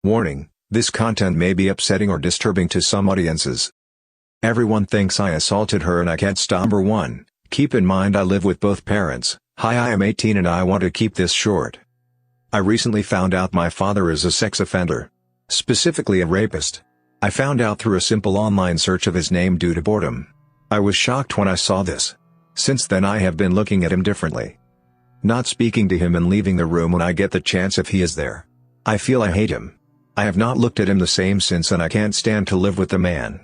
Warning: this content may be upsetting or disturbing to some audiences. Everyone thinks I assaulted her and I can't stop. Number 1. Keep in mind I live with both parents. Hi, I am 18 and I want to keep this short. I recently found out my father is a sex offender. Specifically a rapist. I found out through a simple online search of his name due to boredom. I was shocked when I saw this. Since then I have been looking at him differently. Not speaking to him and leaving the room when I get the chance if he is there. I feel I hate him. I have not looked at him the same since and I can't stand to live with the man.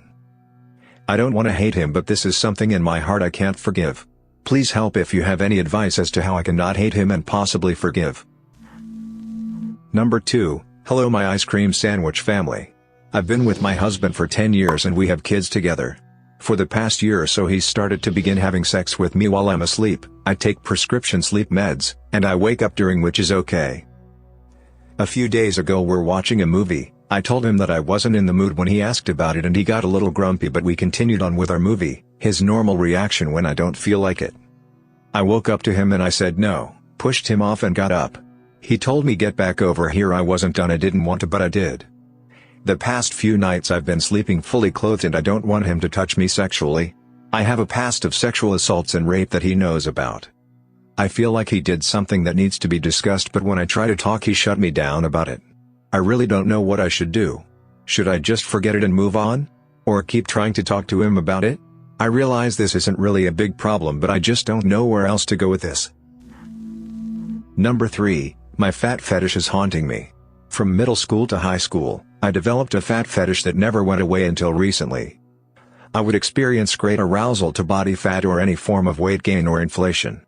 I don't want to hate him, but this is something in my heart I can't forgive. Please help if you have any advice as to how I can not hate him and possibly forgive. Number 2. Hello my ice cream sandwich family. I've been with my husband for 10 years and we have kids together. For the past year or so he's started to begin having sex with me while I'm asleep. I take prescription sleep meds, and I wake up during, which is okay. A few days ago we're watching a movie. I told him that I wasn't in the mood when he asked about it and he got a little grumpy, but we continued on with our movie, his normal reaction when I don't feel like it. I woke up to him and I said no, pushed him off and got up. He told me get back over here. I wasn't done. I didn't want to, but I did. The past few nights I've been sleeping fully clothed and I don't want him to touch me sexually. I have a past of sexual assaults and rape that he knows about. I feel like he did something that needs to be discussed, but when I try to talk he shut me down about it. I really don't know what I should do. Should I just forget it and move on? Or keep trying to talk to him about it? I realize this isn't really a big problem, but I just don't know where else to go with this. Number 3. My fat fetish is haunting me. From middle school to high school, I developed a fat fetish that never went away until recently. I would experience great arousal to body fat or any form of weight gain or inflation.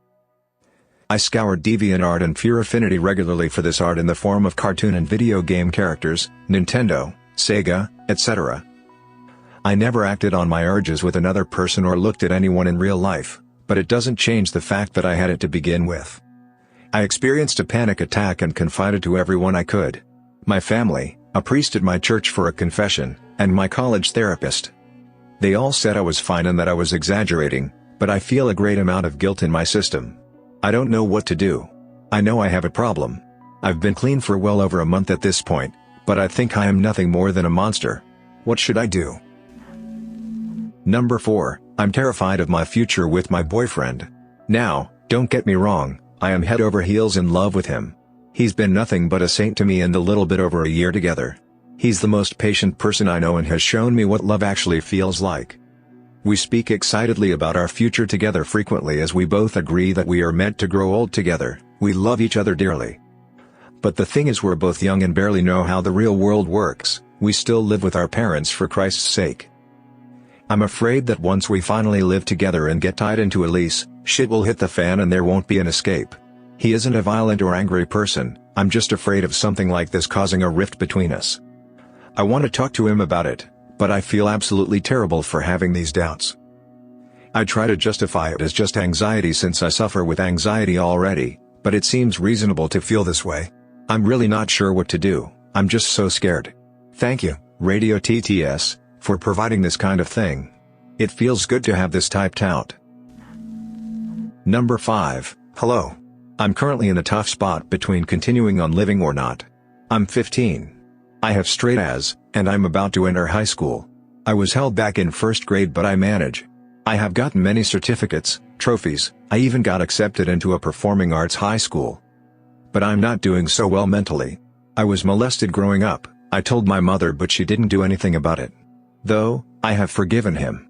I scoured DeviantArt and Pure Affinity regularly for this art in the form of cartoon and video game characters, Nintendo, Sega, etc. I never acted on my urges with another person or looked at anyone in real life, but it doesn't change the fact that I had it to begin with. I experienced a panic attack and confided to everyone I could. My family, a priest at my church for a confession, and my college therapist. They all said I was fine and that I was exaggerating, but I feel a great amount of guilt in my system. I don't know what to do. I know I have a problem. I've been clean for well over a month at this point, but I think I am nothing more than a monster. What should I do? Number 4. I'm terrified of my future with my boyfriend. Now, don't get me wrong, I am head over heels in love with him. He's been nothing but a saint to me in the little bit over a year together. He's the most patient person I know and has shown me what love actually feels like. We speak excitedly about our future together frequently as we both agree that we are meant to grow old together. We love each other dearly. But the thing is, we're both young and barely know how the real world works. We still live with our parents for Christ's sake. I'm afraid that once we finally live together and get tied into a lease, shit will hit the fan and there won't be an escape. He isn't a violent or angry person. I'm just afraid of something like this causing a rift between us. I want to talk to him about it, but I feel absolutely terrible for having these doubts. I try to justify it as just anxiety since I suffer with anxiety already, but it seems reasonable to feel this way. I'm really not sure what to do. I'm just so scared. Thank you, Radio TTS, for providing this kind of thing. It feels good to have this typed out. Number 5. Hello. I'm currently in a tough spot between continuing on living or not. I'm 15. I have straight A's, and I'm about to enter high school. I was held back in first grade, but I manage. I have gotten many certificates, trophies, I even got accepted into a performing arts high school. But I'm not doing so well mentally. I was molested growing up. I told my mother, but she didn't do anything about it. Though, I have forgiven him.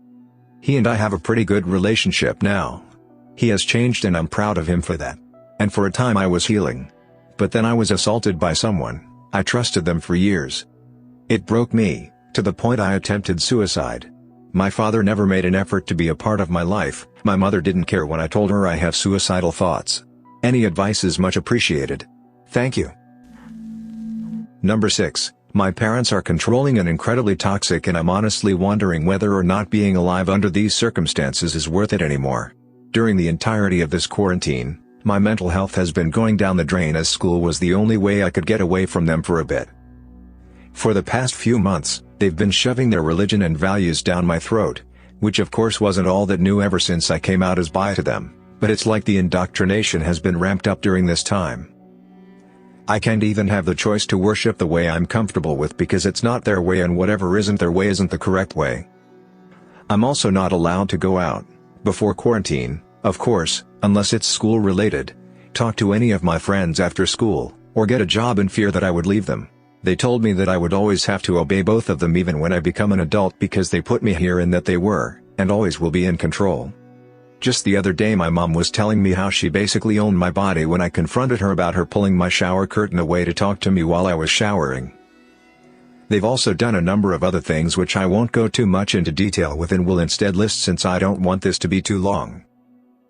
He and I have a pretty good relationship now. He has changed and I'm proud of him for that. And for a time I was healing. But then I was assaulted by someone. I trusted them for years. It broke me, to the point I attempted suicide. My father never made an effort to be a part of my life. My mother didn't care when I told her I have suicidal thoughts. Any advice is much appreciated. Thank you. Number 6. My parents are controlling and incredibly toxic, and I'm honestly wondering whether or not being alive under these circumstances is worth it anymore. During the entirety of this quarantine, my mental health has been going down the drain as school was the only way I could get away from them for a bit. For the past few months, they've been shoving their religion and values down my throat, which of course wasn't all that new ever since I came out as bi to them, but it's like the indoctrination has been ramped up during this time. I can't even have the choice to worship the way I'm comfortable with because it's not their way, and whatever isn't their way isn't the correct way. I'm also not allowed to go out, before quarantine, of course, unless it's school related, talk to any of my friends after school, or get a job in fear that I would leave them. They told me that I would always have to obey both of them even when I become an adult because they put me here and that they were, and always will be in control. Just the other day my mom was telling me how she basically owned my body when I confronted her about her pulling my shower curtain away to talk to me while I was showering. They've also done a number of other things which I won't go too much into detail with and will instead list since I don't want this to be too long.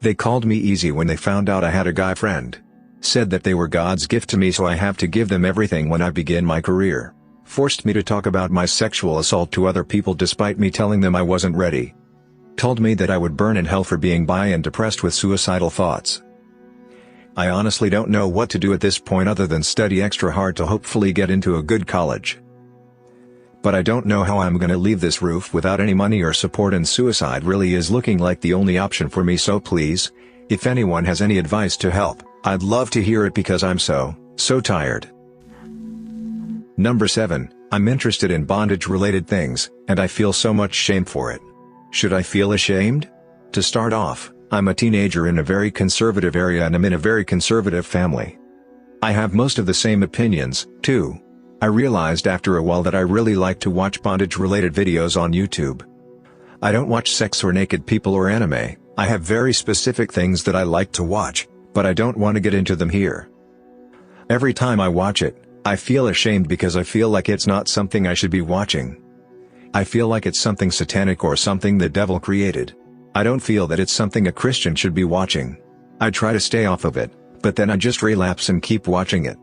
They called me easy when they found out I had a guy friend. Said that they were God's gift to me, so I have to give them everything when I begin my career. Forced me to talk about my sexual assault to other people despite me telling them I wasn't ready. Told me that I would burn in hell for being bi and depressed with suicidal thoughts. I honestly don't know what to do at this point other than study extra hard to hopefully get into a good college. But I don't know how I'm gonna leave this roof without any money or support, and suicide really is looking like the only option for me, so please, if anyone has any advice to help, I'd love to hear it because I'm so tired. Number 7, I'm interested in bondage-related things, and I feel so much shame for it. Should I feel ashamed? To start off, I'm a teenager in a very conservative area and I'm in a very conservative family. I have most of the same opinions, too. I realized after a while that I really like to watch bondage-related videos on YouTube. I don't watch sex or naked people or anime. I have very specific things that I like to watch, but I don't want to get into them here. Every time I watch it, I feel ashamed because I feel like it's not something I should be watching. I feel like it's something satanic or something the devil created. I don't feel that it's something a Christian should be watching. I try to stay off of it, but then I just relapse and keep watching it.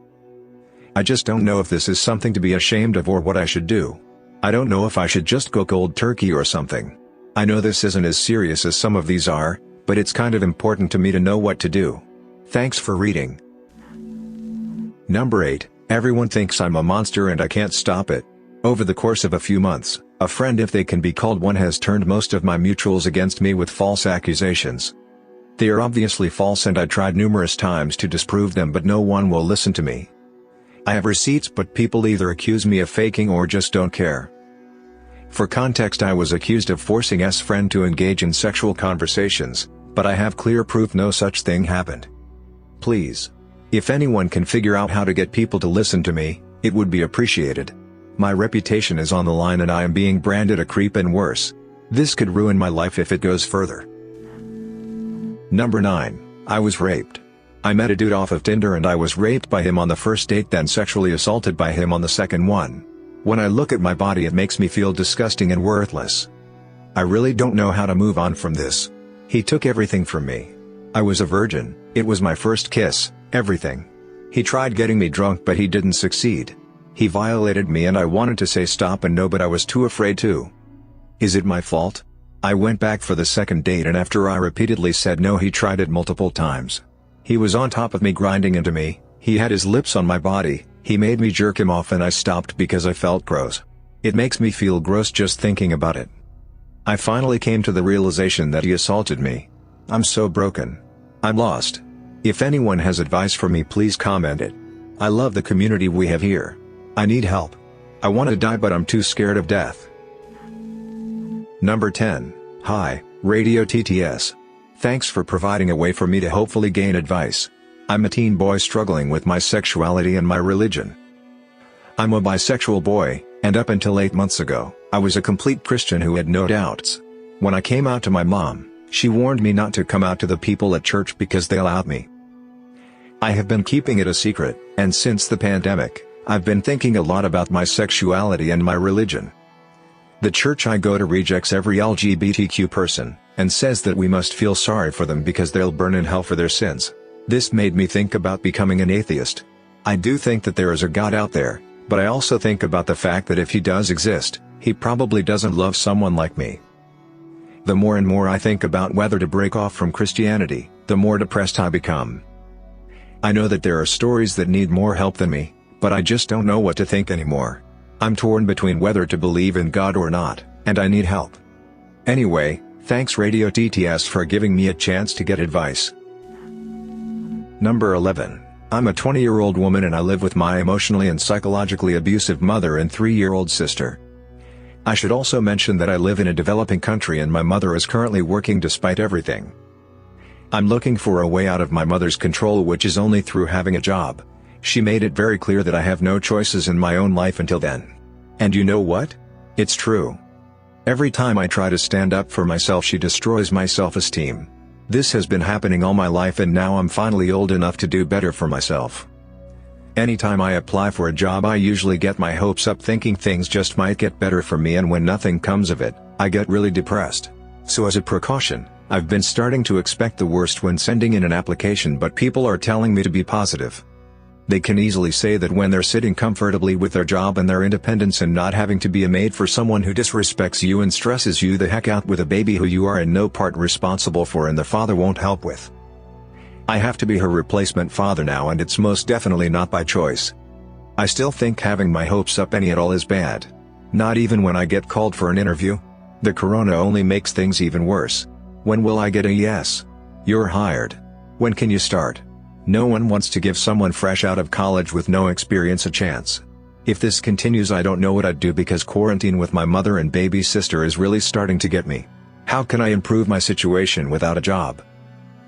I just don't know if this is something to be ashamed of or what I should do. I don't know if I should just go cold turkey or something. I know this isn't as serious as some of these are, but it's kind of important to me to know what to do. Thanks for reading. Number 8, everyone thinks I'm a monster and I can't stop it. Over the course of a few months, a friend, if they can be called one, has turned most of my mutuals against me with false accusations. They are obviously false and I tried numerous times to disprove them, but no one will listen to me. I have receipts, but people either accuse me of faking or just don't care. For context, I was accused of forcing S friend to engage in sexual conversations, but I have clear proof no such thing happened. Please. If anyone can figure out how to get people to listen to me, it would be appreciated. My reputation is on the line and I am being branded a creep and worse. This could ruin my life if it goes further. Number 9, I was raped. I met a dude off of Tinder and I was raped by him on the first date, then sexually assaulted by him on the second one. When I look at my body, it makes me feel disgusting and worthless. I really don't know how to move on from this. He took everything from me. I was a virgin, it was my first kiss, everything. He tried getting me drunk but he didn't succeed. He violated me and I wanted to say stop and no, but I was too afraid to. Is it my fault? I went back for the second date and after I repeatedly said no, he tried it multiple times. He was on top of me, grinding into me, he had his lips on my body, he made me jerk him off and I stopped because I felt gross. It makes me feel gross just thinking about it. I finally came to the realization that he assaulted me. I'm so broken. I'm lost. If anyone has advice for me, please comment it. I love the community we have here. I need help. I want to die but I'm too scared of death. Number 10, hi, Radio TTS. Thanks for providing a way for me to hopefully gain advice. I'm a teen boy struggling with my sexuality and my religion. I'm a bisexual boy, and up until 8 months ago, I was a complete Christian who had no doubts. When I came out to my mom, she warned me not to come out to the people at church because they'll out me. I have been keeping it a secret, and since the pandemic, I've been thinking a lot about my sexuality and my religion. The church I go to rejects every LGBTQ person, and says that we must feel sorry for them because they'll burn in hell for their sins. This made me think about becoming an atheist. I do think that there is a God out there, but I also think about the fact that if he does exist, he probably doesn't love someone like me. The more and more I think about whether to break off from Christianity, the more depressed I become. I know that there are stories that need more help than me, but I just don't know what to think anymore. I'm torn between whether to believe in God or not, and I need help. Anyway, thanks Radio TTS for giving me a chance to get advice. Number 11, I'm a 20-year-old woman and I live with my emotionally and psychologically abusive mother and 3-year-old sister. I should also mention that I live in a developing country and my mother is currently working despite everything. I'm looking for a way out of my mother's control, which is only through having a job. She made it very clear that I have no choices in my own life until then. And you know what? It's true. Every time I try to stand up for myself, she destroys my self-esteem. This has been happening all my life and now I'm finally old enough to do better for myself. Anytime I apply for a job, I usually get my hopes up thinking things just might get better for me, and when nothing comes of it, I get really depressed. So as a precaution, I've been starting to expect the worst when sending in an application, but people are telling me to be positive. They can easily say that when they're sitting comfortably with their job and their independence and not having to be a maid for someone who disrespects you and stresses you the heck out with a baby who you are in no part responsible for and the father won't help with. I have to be her replacement father now, and it's most definitely not by choice. I still think having my hopes up any at all is bad. Not even when I get called for an interview. The corona only makes things even worse. When will I get a yes? You're hired. When can you start? No one wants to give someone fresh out of college with no experience a chance. If this continues, I don't know what I'd do, because quarantine with my mother and baby sister is really starting to get me. How can I improve my situation without a job?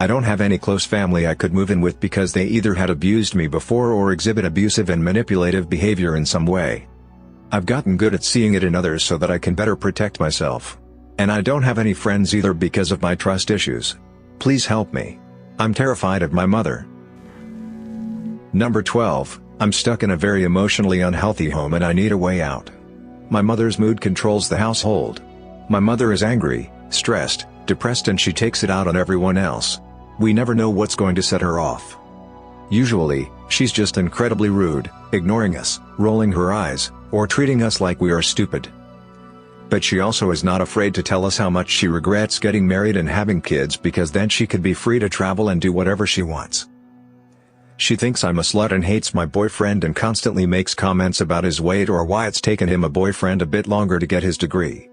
I don't have any close family I could move in with because they either had abused me before or exhibit abusive and manipulative behavior in some way. I've gotten good at seeing it in others so that I can better protect myself. And I don't have any friends either because of my trust issues. Please help me. I'm terrified of my mother. Number 12, I'm stuck in a very emotionally unhealthy home and I need a way out. My mother's mood controls the household. My mother is angry, stressed, depressed, and she takes it out on everyone else. We never know what's going to set her off. Usually, she's just incredibly rude, ignoring us, rolling her eyes, or treating us like we are stupid. But she also is not afraid to tell us how much she regrets getting married and having kids, because then she could be free to travel and do whatever she wants. She thinks I'm a slut and hates my boyfriend and constantly makes comments about his weight or why it's taken him a boyfriend a bit longer to get his degree.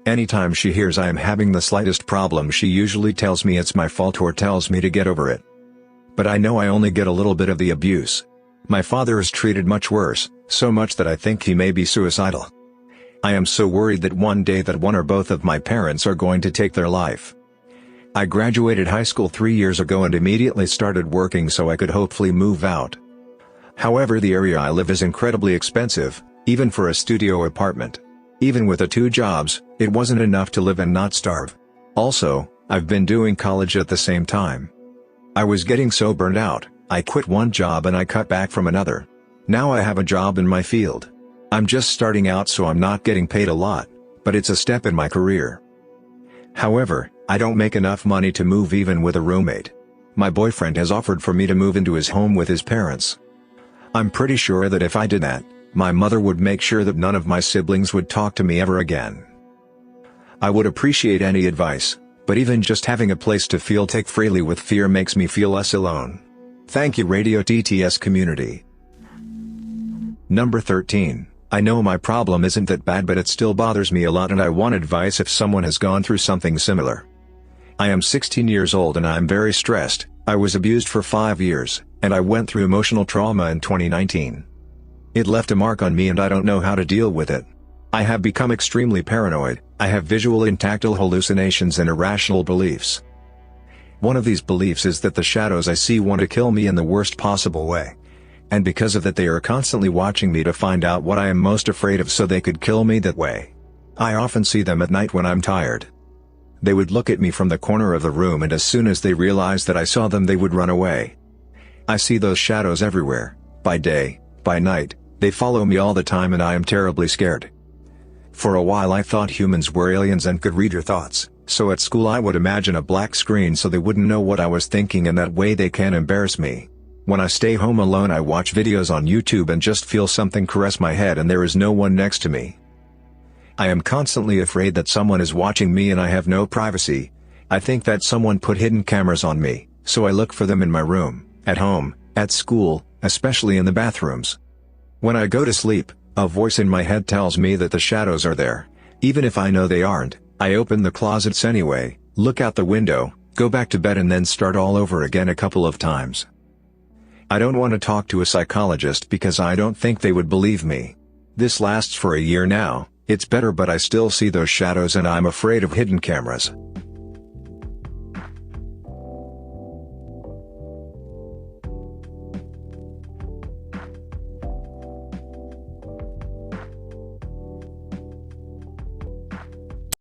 Anytime she hears I am having the slightest problem, she usually tells me it's my fault or tells me to get over it. But I know I only get a little bit of the abuse. My father is treated much worse, so much that I think he may be suicidal. I am so worried that one day that one or both of my parents are going to take their life. I graduated high school 3 years ago and immediately started working so I could hopefully move out. However, the area I live is incredibly expensive, even for a studio apartment. Even with the 2 jobs, it wasn't enough to live and not starve. Also, I've been doing college at the same time. I was getting so burned out, I quit one job and I cut back from another. Now I have a job in my field. I'm just starting out, so I'm not getting paid a lot, but it's a step in my career. However, I don't make enough money to move even with a roommate. My boyfriend has offered for me to move into his home with his parents. I'm pretty sure that if I did that, my mother would make sure that none of my siblings would talk to me ever again. I would appreciate any advice, but even just having a place to take freely with fear makes me feel less alone. Thank you, Radio TTS community. Number 13. I know my problem isn't that bad, but it still bothers me a lot and I want advice if someone has gone through something similar. I am 16 years old and I am very stressed. I was abused for 5 years, and I went through emotional trauma in 2019. It left a mark on me and I don't know how to deal with it. I have become extremely paranoid. I have visual and tactile hallucinations and irrational beliefs. One of these beliefs is that the shadows I see want to kill me in the worst possible way. And because of that, they are constantly watching me to find out what I am most afraid of so they could kill me that way. I often see them at night when I'm tired. They would look at me from the corner of the room, and as soon as they realized that I saw them, they would run away. I see those shadows everywhere, by day, by night. They follow me all the time and I am terribly scared. For a while I thought humans were aliens and could read your thoughts, so at school I would imagine a black screen so they wouldn't know what I was thinking, and that way they can't embarrass me. When I stay home alone, I watch videos on YouTube and just feel something caress my head and there is no one next to me. I am constantly afraid that someone is watching me and I have no privacy. I think that someone put hidden cameras on me, so I look for them in my room, at home, at school, especially in the bathrooms. When I go to sleep, a voice in my head tells me that the shadows are there. Even if I know they aren't, I open the closets anyway, look out the window, go back to bed, and then start all over again a couple of times. I don't want to talk to a psychologist because I don't think they would believe me. This lasts for a year now. It's better, but I still see those shadows and I'm afraid of hidden cameras.